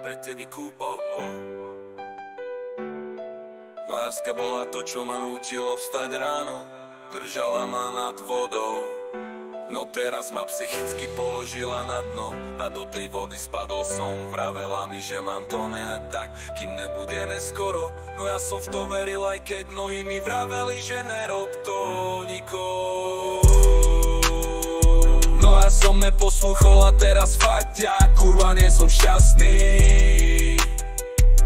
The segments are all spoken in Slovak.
pre teby kúpol. Láska bola to, čo ma nutilo vstať ráno, držala ma nad vodou. No teraz ma psychicky položila na dno a do tej vody spadol som. Vravela mi, že mám to nejak tak, kým nebude neskoro. No ja som v to veril, aj keď mnohí mi vraveli, že nerob to nikomu. No ja som neposlúchol a teraz fakt ja kurva nie som šťastný.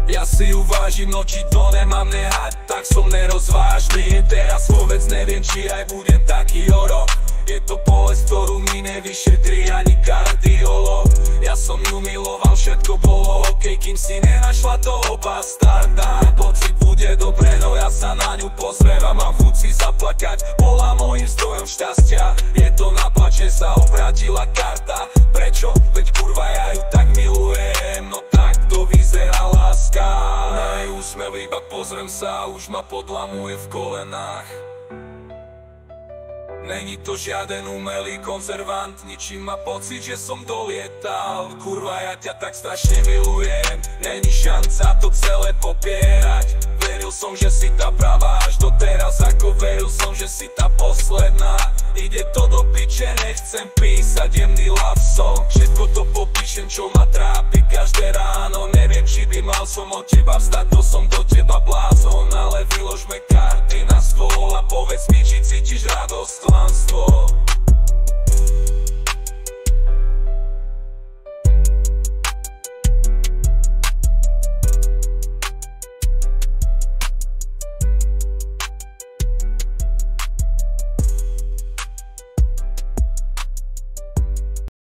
Ja si uvážim, no či to nemám nehať, tak som nerozvážny. Teraz vôbec neviem, či aj budem taký o rok. Je to bolesť, ktorú mi nevyšetrí ani kardiolog. Ja som ju miloval, všetko bolo ok, kým si nenašla toho bastarda. Pocit bude dobre, no ja sa na ňu pozriem a mám chuť si zaplakať. Bola mojím zdrojom šťastia, je to na plač, že sa obrátila karta. Prečo? Veď kurva ja ju tak milujem, no tak to vyzerá láska. Na jej úsmev iba pozriem sa a už ma podlamuje v kolenách. Není to žiaden umelý konzervant, ničím má pocit, že som dolietal. Kurva, ja ťa tak strašne milujem, není šanca to celé popierať. Veril som, že si tá pravá až doteraz, ako veril som, že si tá posledná. Ide to do piče, nechcem písať jemný love song. Všetko to popíšem, čo ma trápi každé ráno. Neviem, či by mal som od teba vstať, to som do teba blázon. Ale vyložme karty na stôl a povedz mi, či cítiš radosť, klamstvo.